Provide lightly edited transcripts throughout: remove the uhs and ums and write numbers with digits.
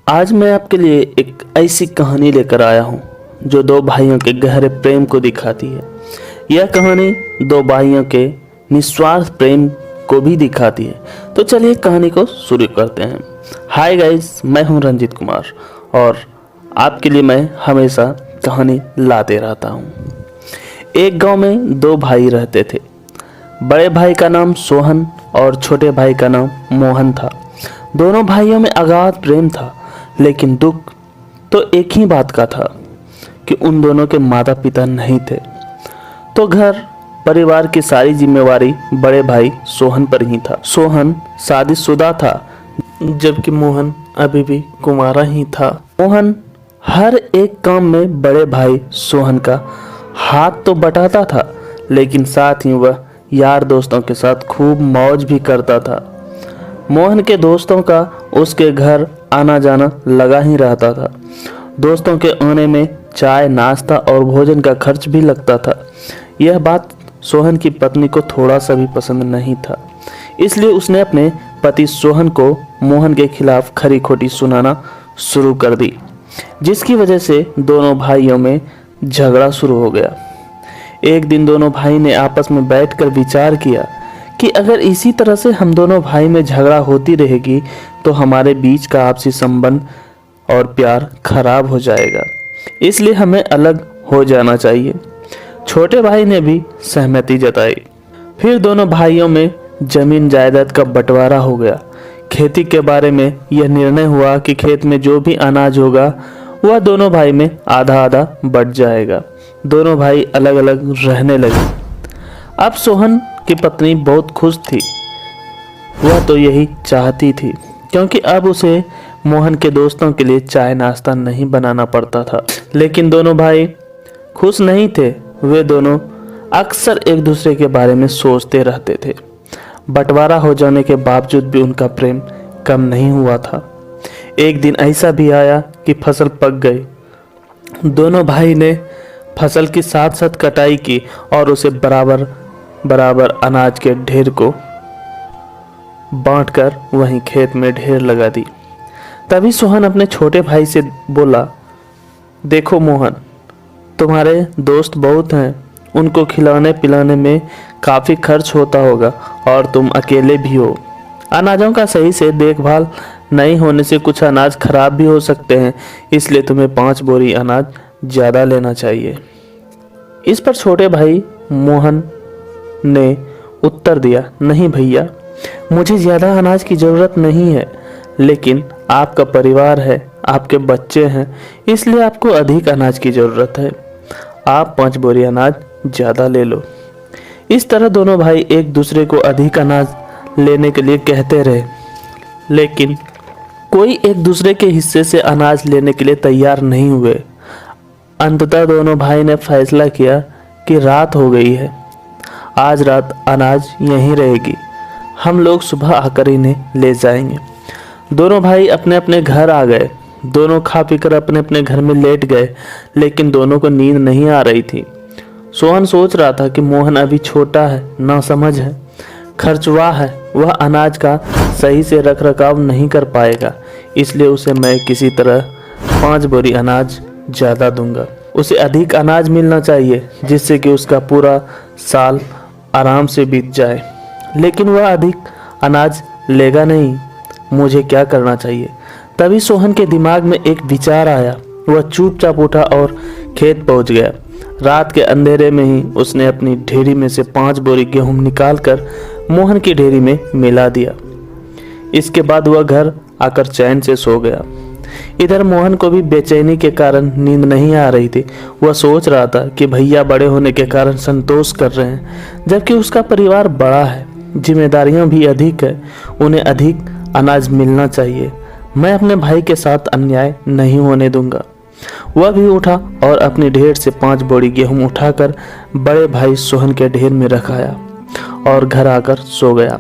आज मैं आपके लिए एक ऐसी कहानी लेकर आया हूँ जो दो भाइयों के गहरे प्रेम को दिखाती है। यह कहानी दो भाइयों के निस्वार्थ प्रेम को भी दिखाती है। तो चलिए कहानी को शुरू करते हैं। हाय गाइस, मैं हूँ रंजीत कुमार और आपके लिए मैं हमेशा कहानी लाते रहता हूँ। एक गांव में दो भाई रहते थे। बड़े भाई का नाम सोहन और छोटे भाई का नाम मोहन था। दोनों भाइयों में अगाध प्रेम था, लेकिन दुख तो एक ही बात का था कि उन दोनों के माता पिता नहीं थे। तो घर परिवार की सारी जिम्मेवारी बड़े भाई सोहन पर ही था। सोहन शादीशुदा था, जबकि मोहन अभी भी कुंवारा ही था। मोहन हर एक काम में बड़े भाई सोहन का हाथ तो बटाता था, लेकिन साथ ही वह यार दोस्तों के साथ खूब मौज भी करता था। मोहन के दोस्तों का उसके घर आना जाना लगा ही रहता था। दोस्तों के आने में चाय, नाश्ता और भोजन का खर्च भी लगता था। यह बात सोहन की पत्नी को थोड़ा सा भी पसंद नहीं था, इसलिए उसने अपने पति सोहन को मोहन के खिलाफ खरी खोटी सुनाना शुरू कर दी, जिसकी वजह से दोनों भाइयों में झगड़ा शुरू हो गया। एक दिन दोनों भाई ने आपस में बैठकर विचार किया कि अगर इसी तरह से हम दोनों भाई में झगड़ा होती रहेगी तो हमारे बीच का आपसी संबंध और प्यार खराब हो जाएगा, इसलिए हमें अलग हो जाना चाहिए। छोटे भाई ने भी सहमति जताई। फिर दोनों भाइयों में जमीन जायदाद का बंटवारा हो गया। खेती के बारे में यह निर्णय हुआ कि खेत में जो भी अनाज होगा वह दोनों भाई में आधा आधा बंट जाएगा। दोनों भाई अलग अलग रहने लगे। अब सोहन की पत्नी बहुत खुश थी। वह तो यही चाहती थी, क्योंकि अब उसे मोहन के दोस्तों के लिए चाय नाश्ता नहीं बनाना पड़ता था। लेकिन दोनों भाई खुश नहीं थे। वे दोनों अक्सर एक दूसरे के बारे में सोचते रहते थे। बंटवारा हो जाने के बावजूद भी उनका प्रेम कम नहीं हुआ था। एक दिन ऐसा भी आया कि फसल पक गई। दोनों भाई ने फसल की साथ साथ कटाई की और उसे बराबर बराबर अनाज के ढेर को बांटकर वहीं खेत में ढेर लगा दी। तभी सोहन अपने छोटे भाई से बोला, देखो मोहन, तुम्हारे दोस्त बहुत हैं, उनको खिलाने पिलाने में काफ़ी खर्च होता होगा और तुम अकेले भी हो। अनाजों का सही से देखभाल नहीं होने से कुछ अनाज खराब भी हो सकते हैं, इसलिए तुम्हें 5 बोरी अनाज ज़्यादा लेना चाहिए। इस पर छोटे भाई मोहन ने उत्तर दिया, नहीं भैया, मुझे ज़्यादा अनाज की ज़रूरत नहीं है, लेकिन आपका परिवार है, आपके बच्चे हैं, इसलिए आपको अधिक अनाज की ज़रूरत है। आप 5 बोरी अनाज ज़्यादा ले लो। इस तरह दोनों भाई एक दूसरे को अधिक अनाज लेने के लिए कहते रहे, लेकिन कोई एक दूसरे के हिस्से से अनाज लेने के लिए तैयार नहीं हुए। अंततः दोनों भाई ने फैसला किया कि रात हो गई है, आज रात अनाज यहीं रहेगी, हम लोग सुबह आकर इन्हें ले जाएंगे। दोनों भाई अपने अपने घर आ गए। दोनों खा पीकर अपने अपने घर में लेट गए, लेकिन दोनों को नींद नहीं आ रही थी। सोहन सोच रहा था कि मोहन अभी छोटा है, नासमझ है, खर्चवा है, वह अनाज का सही से रख रखाव नहीं कर पाएगा, इसलिए उसे मैं किसी तरह 5 बोरी अनाज ज़्यादा दूंगा। उसे अधिक अनाज मिलना चाहिए, जिससे कि उसका पूरा साल आराम से बीत जाए। लेकिन वह अधिक अनाज लेगा नहीं। मुझे क्या करना चाहिए? तभी सोहन के दिमाग में एक विचार आया। वह चुपचाप उठा और खेत पहुंच गया। रात के अंधेरे में ही उसने अपनी ढेरी में से 5 बोरी गेहूं निकालकर मोहन की ढेरी में मिला दिया। इसके बाद वह घर आकर चैन से सो गया। इधर मोहन को भी बेचैनी के कारण नींद नहीं आ रही थी। वह सोच रहा था कि भैया बड़े होने के कारण संतोष कर रहे हैं, जबकि उसका परिवार बड़ा है, जिम्मेदारियां भी अधिक है, उन्हें अधिक अनाज मिलना चाहिए। मैं अपने भाई के साथ अन्याय नहीं होने दूंगा। वह भी उठा और अपनी ढेर से 5 बोरी गेहूं उठाकर बड़े भाई सोहन के ढेर में रखाया और घर आकर सो गया।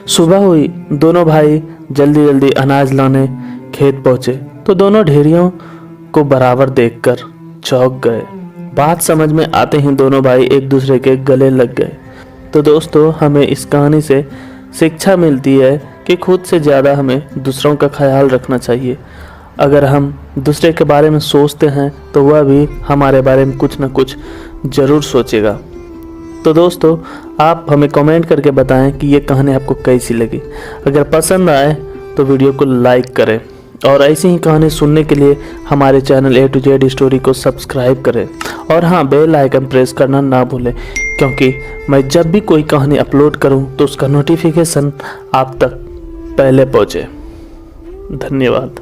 सुबह हुई। दोनों भाई जल्दी जल्दी अनाज लाने खेत पहुंचे तो दोनों ढेरियों को बराबर देखकर चौंक गए। बात समझ में आते ही दोनों भाई एक दूसरे के गले लग गए। तो दोस्तों, हमें इस कहानी से शिक्षा मिलती है कि खुद से ज़्यादा हमें दूसरों का ख्याल रखना चाहिए। अगर हम दूसरे के बारे में सोचते हैं तो वह भी हमारे बारे में कुछ ना कुछ ज़रूर सोचेगा। तो दोस्तों, आप हमें कमेंट करके बताएं कि ये कहानी आपको कैसी लगी। अगर पसंद आए तो वीडियो को लाइक करें और ऐसी ही कहानी सुनने के लिए हमारे channel A to Z story को सब्सक्राइब करें। और हाँ, बेल आइकन प्रेस करना ना भूलें, क्योंकि मैं जब भी कोई कहानी अपलोड करूं तो उसका नोटिफिकेशन आप तक पहले पहुंचे। धन्यवाद।